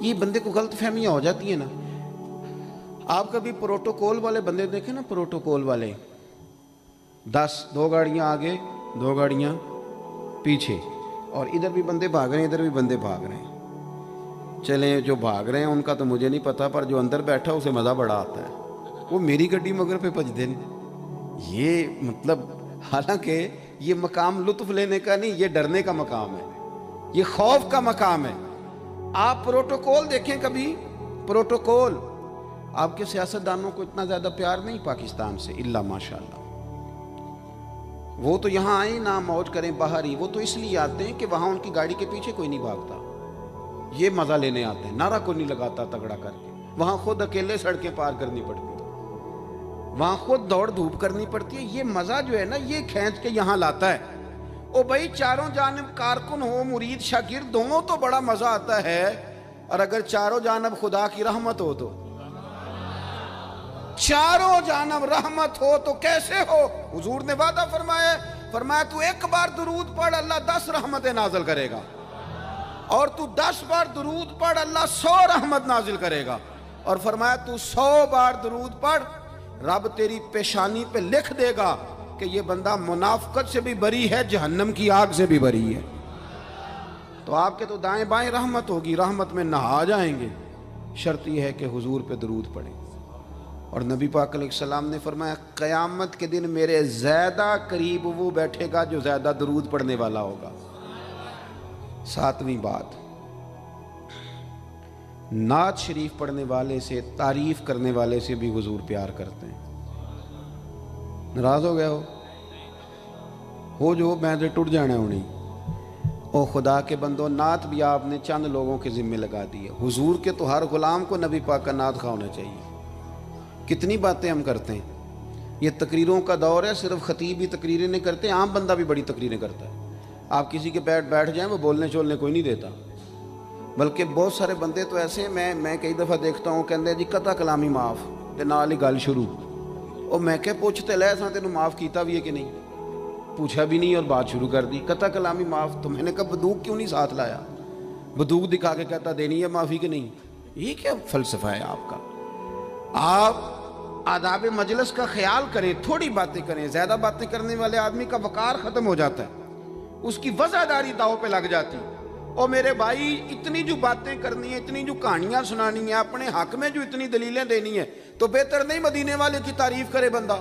یہ بندے کو غلط فہمیاں ہو جاتی ہیں نا. آپ کبھی پروٹوکول والے بندے دیکھیں نا, پروٹوکول والے 2 گاڑیاں آگے 2 گاڑیاں پیچھے, اور ادھر بھی بندے بھاگ رہے ہیں ادھر بھی بندے بھاگ رہے ہیں. چلیں جو بھاگ رہے ہیں ان کا تو مجھے نہیں پتا, پر جو اندر بیٹھا اسے مزہ بڑا آتا ہے. وہ میری گڈی مگر پہ بج دیں. یہ مطلب حالانکہ یہ مقام لطف لینے کا نہیں, یہ ڈرنے کا مقام ہے, یہ خوف کا مقام ہے. آپ پروٹوکول دیکھیں کبھی, پروٹوکول. آپ کے سیاستدانوں کو اتنا زیادہ پیار نہیں پاکستان سے, الا ماشاء اللہ. وہ تو یہاں آئیں نہ موج کریں باہر ہی, وہ تو اس لیے آتے ہیں کہ وہاں ان کی گاڑی کے پیچھے کوئی نہیں بھاگتا. یہ مزہ لینے آتے ہیں, نعرہ کوئی نہیں لگاتا تگڑا کر کے. وہاں خود اکیلے سڑکیں پار کرنی پڑتی ہیں, وہاں خود دوڑ دھوپ کرنی پڑتی ہے. یہ مزہ جو ہے نا یہ کھینچ کے یہاں لاتا ہے. او بھائی چاروں جانب کارکن ہو, مرید شاگرد ہوں تو بڑا مزہ آتا ہے, اور اگر چاروں جانب خدا کی رحمت ہو تو, چاروں جانب رحمت ہو تو کیسے ہو. حضور نے وعدہ فرمایا تو 1 بار درود پڑھ اللہ 10 رحمتیں نازل کرے گا, اور تو 10 بار درود پڑھ اللہ 100 رحمت نازل کرے گا. اور فرمایا تو 100 بار درود پڑھ, رب تیری پیشانی پہ لکھ دے گا کہ یہ بندہ منافقت سے بھی بری ہے, جہنم کی آگ سے بھی بری ہے. تو آپ کے تو دائیں بائیں رحمت ہوگی, رحمت میں نہا جائیں گے. شرط یہ ہے کہ حضور پہ درود پڑھیں. اور نبی پاک علیہ السلام نے فرمایا قیامت کے دن میرے زیادہ قریب وہ بیٹھے گا جو زیادہ درود پڑھنے والا ہوگا. 7ویں بات, نعت شریف پڑھنے والے سے, تعریف کرنے والے سے بھی حضور پیار کرتے ہیں. ناراض ہو گئے ہو جو میں سے ٹوٹ جانا ہونی. او خدا کے بندو, نعت بھی آپ نے چند لوگوں کے ذمہ لگا دی ہے. حضور کے تو ہر غلام کو نبی پاک کا نعت خواہ ہونا چاہیے. کتنی باتیں ہم کرتے ہیں. یہ تقریروں کا دور ہے, صرف خطیب ہی تقریریں نہیں کرتے, عام بندہ بھی بڑی تقریریں کرتا ہے. آپ کسی کے بیٹھ جائیں وہ بولنے چولنے کوئی نہیں دیتا. بلکہ بہت سارے بندے تو ایسے ہیں, میں کئی دفعہ دیکھتا ہوں کہندے جی قطع کلامی معاف, تے نال ہی گل شروع. اور میں کہ پوچھتے لے ساں تینوں معاف کیتا بھی ہے کہ نہیں, پوچھا بھی نہیں اور بات شروع کر دی. قطع کلامی معاف, تو میں نے کہا بندوق کیوں نہیں ساتھ لایا, بندوق دکھا کے کہتا دینی ہے معافی کہ نہیں. یہ کیا فلسفہ ہے آپ کا. آپ آداب مجلس کا خیال کریں, تھوڑی باتیں کریں. زیادہ باتیں کرنے والے آدمی کا وقار ختم ہو جاتا ہے, اس کی وفاداری داؤ پہ لگ جاتی. اور میرے بھائی اتنی جو باتیں کرنی ہیں, اتنی جو کہانیاں سنانی ہیں, اپنے حق میں جو اتنی دلیلیں دینی ہیں, تو بہتر نہیں مدینے والے کی تعریف کرے بندہ.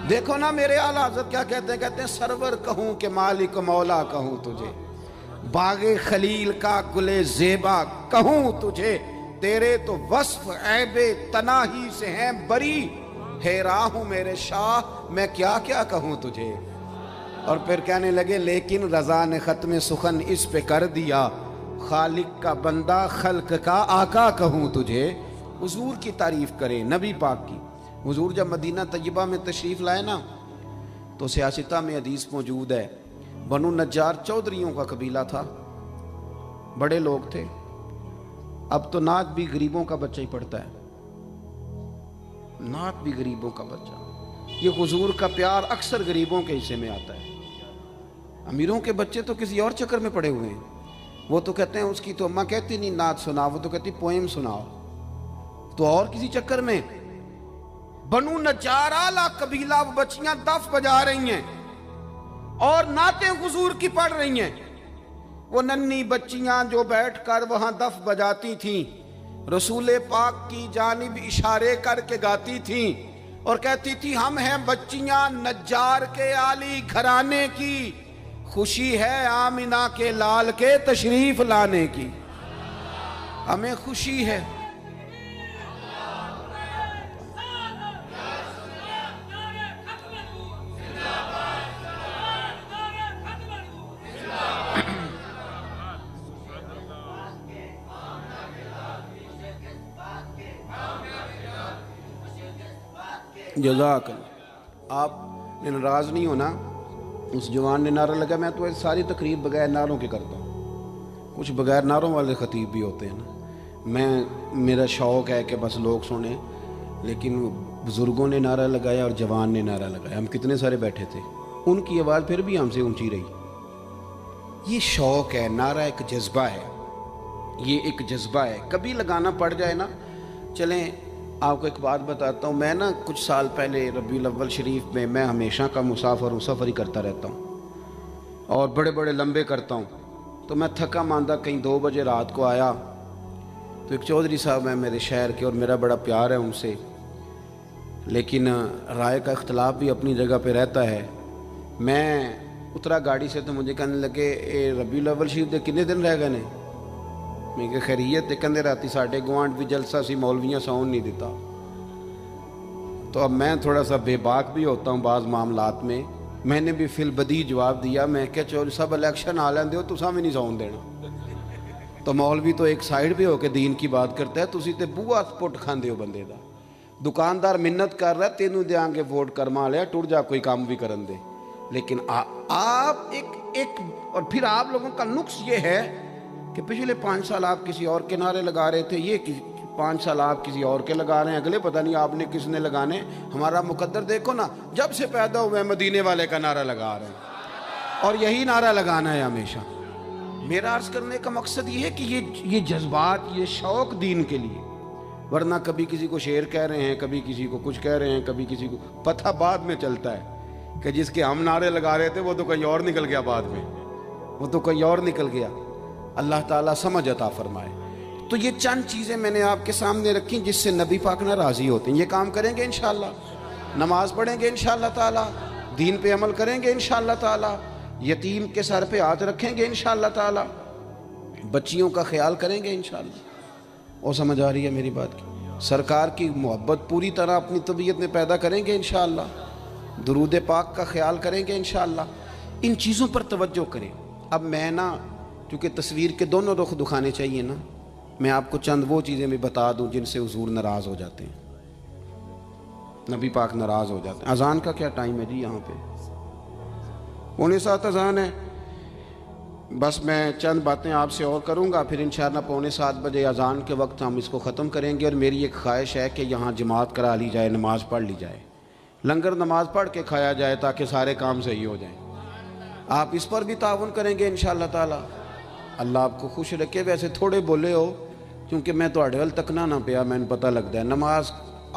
دیکھو نا میرے اعلیٰ حضرت کیا کہتے ہیں سرور کہوں کہ مالک مولا کہوں تجھے, باغ خلیل کا گلے زیبا کہوں تجھے, تیرے تو وصف عیب تناہی سے ہیں بری, حیران ہوں میرے شاہ میں کیا کیا کہوں تجھے. اور پھر کہنے لگے لیکن رضا نے ختم سخن اس پہ کر دیا, خالق کا بندہ خلق کا آقا کہوں تجھے. حضور کی تعریف کریں, نبی پاک کی. حضور جب مدینہ طیبہ میں تشریف لائے نا, تو سیاستہ میں حدیث موجود ہے, بنو نجار چودھریوں کا قبیلہ تھا, بڑے لوگ تھے. اب تو نعت بھی غریبوں کا بچہ ہی پڑھتا ہے, نعت بھی غریبوں کا بچہ. یہ حضور کا پیار اکثر غریبوں کے حصے میں آتا ہے. امیروں کے بچے تو کسی اور چکر میں پڑے ہوئے ہیں. وہ تو کہتے ہیں اس کی تو اماں کہتی نہیں نعت سنا, وہ تو کہتی پوئم سناؤ, تو اور کسی چکر میں. بنو نجار اعلیٰ قبیلہ, وہ بچیاں دف بجا رہی ہیں اور نعتیں حضور کی پڑھ رہی ہیں. وہ ننھی بچیاں جو بیٹھ کر وہاں دف بجاتی تھیں, رسول پاک کی جانب اشارے کر کے گاتی تھیں اور کہتی تھی ہم ہیں بچیاں نجار کے عالی گھرانے کی, خوشی ہے آمنہ کے لال کے تشریف لانے کی. ہمیں خوشی ہے. جزاک اللہ. آپ نے ناراض نہیں ہونا, اس جوان نے نعرہ لگا, میں تو ساری تقریر بغیر نعروں کے کرتا ہوں. کچھ بغیر نعروں والے خطیب بھی ہوتے ہیں نا. میرا شوق ہے کہ بس لوگ سنیں, لیکن بزرگوں نے نعرہ لگایا اور جوان نے نعرہ لگایا, ہم کتنے سارے بیٹھے تھے, ان کی آواز پھر بھی ہم سے اونچی رہی. یہ شوق ہے, نعرہ ایک جذبہ ہے. یہ ایک جذبہ ہے، کبھی لگانا پڑ جائے نا. چلیں آپ کو ایک بات بتاتا ہوں، میں نا کچھ سال پہلے ربیع الاول شریف میں ہمیشہ کا مسافر ہوں، سفر ہی کرتا رہتا ہوں اور بڑے بڑے لمبے کرتا ہوں. تو میں تھکا ماندہ کہیں 2 بجے رات کو آیا تو ایک چودھری صاحب ہیں میرے شہر کے اور میرا بڑا پیار ہے ان سے، لیکن رائے کا اختلاف بھی اپنی جگہ پہ رہتا ہے. میں اترا گاڑی سے تو مجھے کہنے لگے اے ربیع الاول شریف دے کنے دن رہ گئے نے؟ میں کہ خیریت کہندے راتی ساڈے گوانڈ بھی جلسہ سی، مولویاں ساؤن نہیں دیتا. تو اب میں تھوڑا سا بے باک بھی ہوتا ہوں بعض معاملات میں نے بھی فی البدی جواب دیا، میں کہ چور سب الیکشن آ لیندے ہو تساں بھی نہیں ساؤن دینا. تو مولوی تو ایک سائڈ پہ ہو کے دین کی بات کرتا ہے، تسی تے بوہا پٹ کھاندے ہو بندے دا. دکاندار منت کر رہا ہے تینوں دیاں گے ووٹ کرما لیا، ٹر جا کوئی کام بھی کرن دے. لیکن آپ ایک اور پھر آپ لوگوں کا نقص یہ ہے کہ پچھلے 5 سال آپ کسی اور کے نعرے لگا رہے تھے، یہ 5 سال آپ کسی اور کے لگا رہے ہیں، اگلے پتہ نہیں آپ نے کس نے لگانے. ہمارا مقدر دیکھو نا، جب سے پیدا ہوئے مدینے والے کا نعرہ لگا رہے ہیں اور یہی نعرہ لگانا ہے ہمیشہ. میرا عرض کرنے کا مقصد یہ ہے کہ یہ جذبات، یہ شوق دین کے لیے، ورنہ کبھی کسی کو شعر کہہ رہے ہیں، کبھی کسی کو کچھ کہہ رہے ہیں، کبھی کسی کو پتہ بعد میں چلتا ہے کہ جس کے ہم نعرے لگا رہے تھے وہ تو کہیں اور نکل گیا، بعد میں وہ تو کہیں اور نکل گیا. اللہ تعالیٰ سمجھ عطا فرمائے. تو یہ چند چیزیں میں نے آپ کے سامنے رکھیں جس سے نبی پاک نہ راضی ہوتے ہیں. یہ کام کریں گے انشاءاللہ، نماز پڑھیں گے انشاءاللہ تعالیٰ، دین پہ عمل کریں گے انشاءاللہ تعالیٰ، یتیم کے سر پہ ہاتھ رکھیں گے انشاءاللہ تعالیٰ، بچیوں کا خیال کریں گے انشاءاللہ. اور سمجھ آ رہی ہے میری بات کی؟ سرکار کی محبت پوری طرح اپنی طبیعت میں پیدا کریں گے انشاءاللہ، درود پاک کا خیال کریں گے انشاءاللہ. ان چیزوں پر توجہ کریں. اب میں نا چونکہ تصویر کے دونوں رخ دکھانے چاہیے نا، میں آپ کو چند وہ چیزیں بھی بتا دوں جن سے حضور ناراض ہو جاتے ہیں، نبی پاک ناراض ہو جاتے ہیں. اذان کا کیا ٹائم ہے جی؟ یہاں پہ 6:45 اذان ہے. بس میں چند باتیں آپ سے اور کروں گا، پھر انشاءاللہ 6:45 بجے اذان کے وقت ہم اس کو ختم کریں گے. اور میری ایک خواہش ہے کہ یہاں جماعت کرا لی جائے، نماز پڑھ لی جائے، لنگر نماز پڑھ کے کھایا جائے تاکہ سارے کام صحیح ہو جائیں. آپ اس پر بھی تعاون کریں گے انشاءاللہ تعالی. اللہ آپ کو خوش رکھے. ویسے تھوڑے بولے ہو کیونکہ میں تو اڑول تکنا نہ پیا، میں نے پتہ لگتا ہے. نماز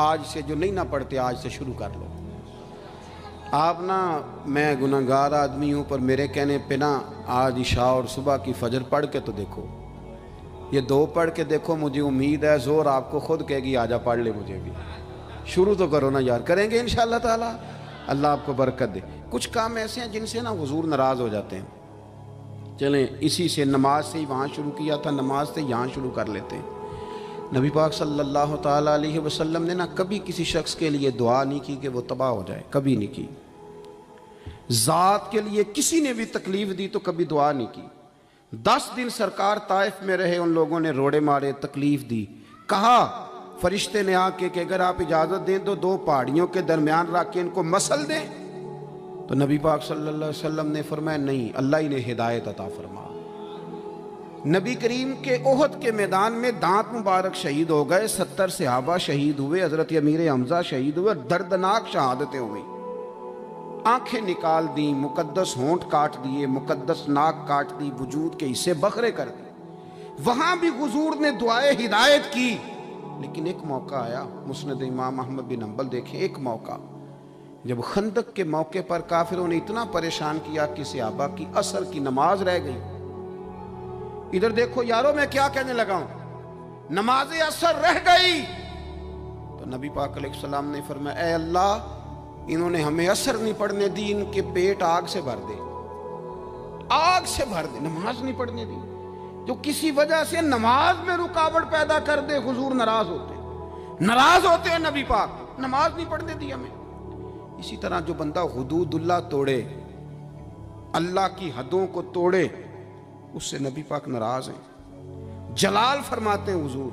آج سے جو نہیں نہ پڑھتے آج سے شروع کر لو. آپ نا، میں گناہگار آدمی ہوں پر میرے کہنے پہ نا آج عشاء اور صبح کی فجر پڑھ کے تو دیکھو، یہ 2 پڑھ کے دیکھو. مجھے امید ہے زور آپ کو خود کہے گی آجا پڑھ لے مجھے بھی. شروع تو کرو نا یار. کریں گے انشاءاللہ تعالی. اللہ آپ کو برکت دے. کچھ کام ایسے ہیں جن سے نا حضور ناراض ہو جاتے ہیں. چلیں اسی سے، نماز سے ہی وہاں شروع کیا تھا، نماز سے یہاں شروع کر لیتے ہیں. نبی پاک صلی اللہ تعالیٰ علیہ وسلم نے نا کبھی کسی شخص کے لیے دعا نہیں کی کہ وہ تباہ ہو جائے، کبھی نہیں کی. ذات کے لیے کسی نے بھی تکلیف دی تو کبھی دعا نہیں کی. 10 دن سرکار طائف میں رہے، ان لوگوں نے روڑے مارے، تکلیف دی. کہا فرشتے نے آ کے کہ اگر آپ اجازت دیں تو 2 پہاڑیوں کے درمیان رکھ کے ان کو مسل دیں. تو نبی پاک صلی اللہ علیہ وسلم نے فرمایا نہیں، اللہ ہی نے ہدایت عطا فرما. نبی کریم کے احد کے میدان میں دانت مبارک شہید ہو گئے، 70 صحابہ شہید ہوئے، حضرت امیر حمزہ شہید ہوئے، دردناک شہادتیں ہوئی. آنکھیں نکال دیں، مقدس ہونٹ کاٹ دیے، مقدس ناک کاٹ دی، وجود کے حصے بکھرے کر دی. وہاں بھی حضور نے دعائے ہدایت کی. لیکن ایک موقع آیا، مسند امام احمد بن حنبل دیکھیں، ایک موقع جب خندق کے موقع پر کافروں نے اتنا پریشان کیا کہ صحابہ کی عصر کی نماز رہ گئی. ادھر دیکھو یارو، میں کیا کہنے لگا ہوں، نماز عصر رہ گئی. تو نبی پاک علیہ السلام نے فرمایا اے اللہ، انہوں نے ہمیں عصر نہیں پڑھنے دی، ان کے پیٹ آگ سے بھر دے، آگ سے بھر دے. نماز نہیں پڑھنے دی، جو کسی وجہ سے نماز میں رکاوٹ پیدا کر دے، حضور ناراض ہوتے ہیں نبی پاک. نماز نہیں پڑھنے دی ہمیں. اسی طرح جو بندہ حدود اللہ توڑے، اللہ کی حدوں کو توڑے، اس سے نبی پاک ناراض ہیں. جلال فرماتے ہیں حضور،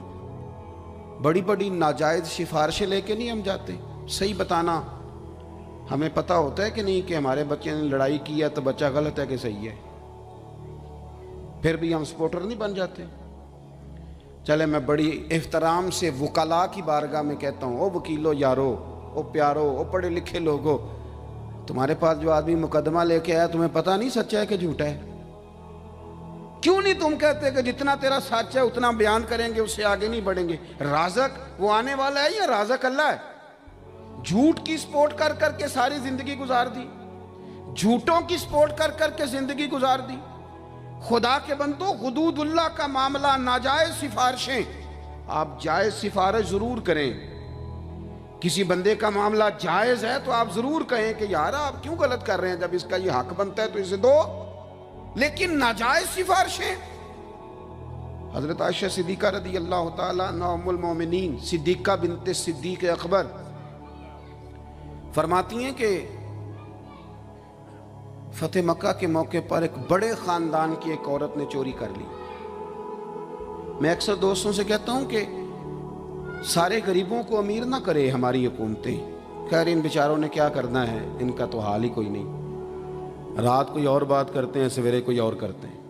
بڑی بڑی ناجائز سفارشیں لے کے نہیں ہم جاتے. صحیح بتانا ہمیں پتہ ہوتا ہے کہ نہیں کہ ہمارے بچے نے لڑائی کی ہے تو بچہ غلط ہے کہ صحیح ہے، پھر بھی ہم سپورٹر نہیں بن جاتے. چلے میں بڑی احترام سے وکلاء کی بارگاہ میں کہتا ہوں، او وکیلو یارو، او پیارو، او پڑھے لکھے لوگو، تمہارے پاس جو آدمی مقدمہ لے کے آیا تمہیں پتہ نہیں سچا ہے کہ جھوٹا ہے؟ کیوں نہیں تم کہتے کہ جتنا تیرا سچ ہے اتنا بیان کریں گے، اس سے آگے نہیں بڑھیں گے؟ رازق وہ آنے والا ہے یا رازق اللہ ہے؟ جھوٹ کی سپورٹ کر کر کے ساری زندگی گزار دی، جھوٹوں کی سپورٹ کر کر کے زندگی گزار دی۔ خدا کے بندو، حدود اللہ کا معاملہ، ناجائز سفارشیں، آپ جائز سفارش ضرور کریں۔ کسی بندے کا معاملہ جائز ہے تو آپ ضرور کہیں کہ یار آپ کیوں غلط کر رہے ہیں، جب اس کا یہ حق بنتا ہے تو اسے دو۔ لیکن ناجائز سفارشیں، حضرت عائشہ صدیقہ رضی اللہ تعالیٰ عنہا ام المومنین صدیقہ بنت صدیق اکبر فرماتی ہیں کہ فتح مکہ کے موقع پر ایک بڑے خاندان کی ایک عورت نے چوری کر لی۔ میں اکثر دوستوں سے کہتا ہوں کہ سارے غریبوں کو امیر نہ کرے ہماری حکومتیں، خیر ان بیچاروں نے کیا کرنا ہے، ان کا تو حال ہی کوئی نہیں، رات کوئی اور بات کرتے ہیں، سویرے کوئی اور کرتے ہیں۔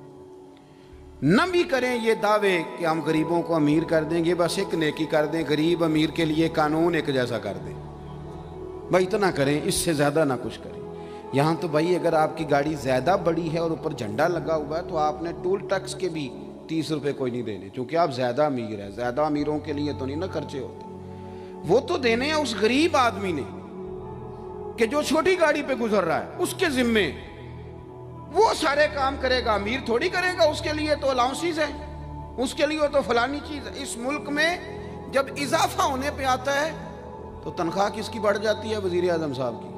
نہ بھی کریں یہ دعوے کہ ہم غریبوں کو امیر کر دیں گے، بس ایک نیکی کر دیں، غریب امیر کے لیے قانون ایک جیسا کر دیں، بھائی اتنا کریں، اس سے زیادہ نہ کچھ کریں۔ یہاں تو بھائی اگر آپ کی گاڑی زیادہ بڑی ہے اور اوپر جھنڈا لگا ہوا ہے تو آپ نے ٹول ٹیکس کے بھی 30 روپے کوئی نہیں دینے، چونکہ آپ زیادہ امیر ہیں۔ زیادہ امیروں کے لیے تو نہیں نا خرچے ہوتے، وہ تو دینے ہیں اس غریب آدمی نے کہ جو چھوٹی گاڑی پہ گزر رہا ہے، اس کے ذمے وہ سارے کام کرے گا، امیر تھوڑی کرے گا، اس کے لیے تو الاؤنسز ہیں، اس کے لیے تو فلانی چیز ہے۔ اس ملک میں جب اضافہ ہونے پہ آتا ہے تو تنخواہ کس کی بڑھ جاتی ہے؟ وزیر اعظم صاحب کی۔